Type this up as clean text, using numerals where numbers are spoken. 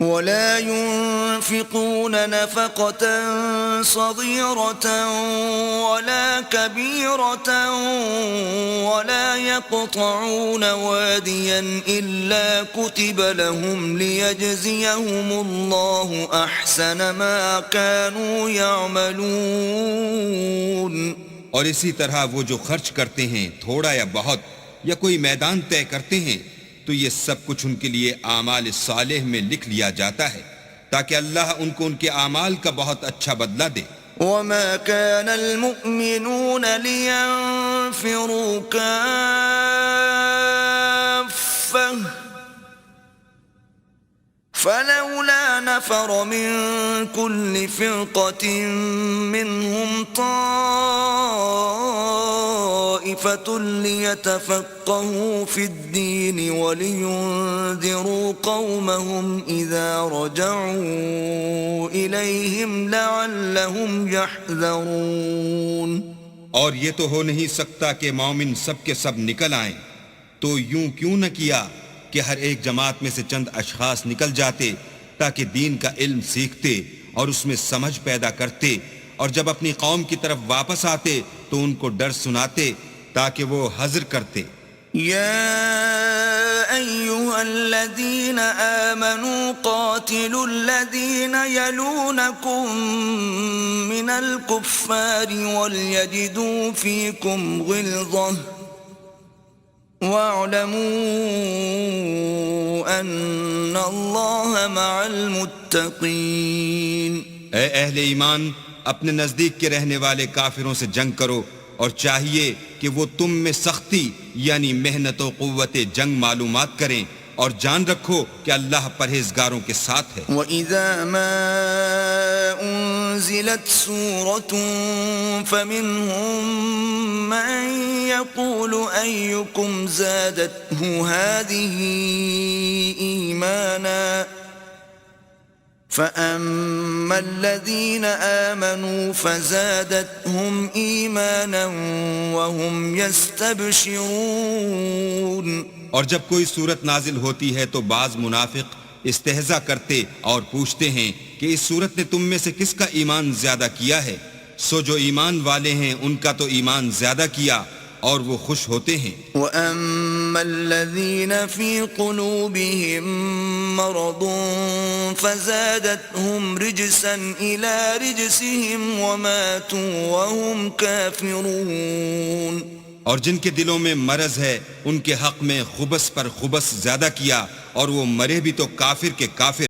ولا ينفقون نفقة صغيرة ولا كبيرة ولا يقطعون واديا إلا كتب لهم ليجزيهم الله أحسن ما كانوا يعملون. اور اسی طرح وہ جو خرچ کرتے ہیں تھوڑا یا بہت یا کوئی میدان طے کرتے ہیں تو یہ سب کچھ ان کے لیے اعمال صالح میں لکھ لیا جاتا ہے تاکہ اللہ ان کو ان کے اعمال کا بہت اچھا بدلہ دے. وما كان المؤمنون لينفروا كافة فلولا نفر من كل فرقة منهم طائفة ليتفقهوا في الدين ولينذروا قومهم إذا رجعوا إليهم لعلهم يحذرون. اور یہ تو ہو نہیں سکتا کہ مومن سب کے سب نکل آئیں، تو یوں کیوں نہ کیا کہ ہر ایک جماعت میں سے چند اشخاص نکل جاتے تاکہ دین کا علم سیکھتے اور اس میں سمجھ پیدا کرتے، اور جب اپنی قوم کی طرف واپس آتے تو ان کو ڈر سناتے تاکہ وہ حذر کرتے. يا أيها الذين آمنوا قاتلوا الذين يلونكم من الكفار وليجدوا فيكم غلظة واعلموا أن الله مع المتقين. اے اہل ایمان، اپنے نزدیک کے رہنے والے کافروں سے جنگ کرو، اور چاہیے کہ وہ تم میں سختی یعنی محنت و قوت جنگ معلومات کریں، اور جان رکھو کہ اللہ پرہیزگاروں کے ساتھ ہے. وَإِذَا مَا أُنزِلَتْ سُورَةٌ فَمِنْهُمْ مَنْ يَقُولُ أَيُّكُمْ زَادَتْهُ هَذِهِ إِيمَانًا فَأَمَّا الَّذِينَ آمَنُوا فَزَادَتْهُمْ إِيمَانًا وَهُمْ يَسْتَبْشِرُونَ. اور جب کوئی صورت نازل ہوتی ہے تو بعض منافق استہزاء کرتے اور پوچھتے ہیں کہ اس صورت نے تم میں سے کس کا ایمان زیادہ کیا ہے؟ سو جو ایمان والے ہیں ان کا تو ایمان زیادہ کیا اور وہ خوش ہوتے ہیں. وَأَمَّا الَّذِينَ فِي قُلُوبِهِم مَّرَضٌ فَزَادَتْهُمْ رِجْسًا إِلَى رِجْسِهِمْ وَمَاتُوا وَهُمْ كَافِرُونَ. اور جن کے دلوں میں مرض ہے ان کے حق میں خبث پر خبث زیادہ کیا اور وہ مرے بھی تو کافر کے کافر.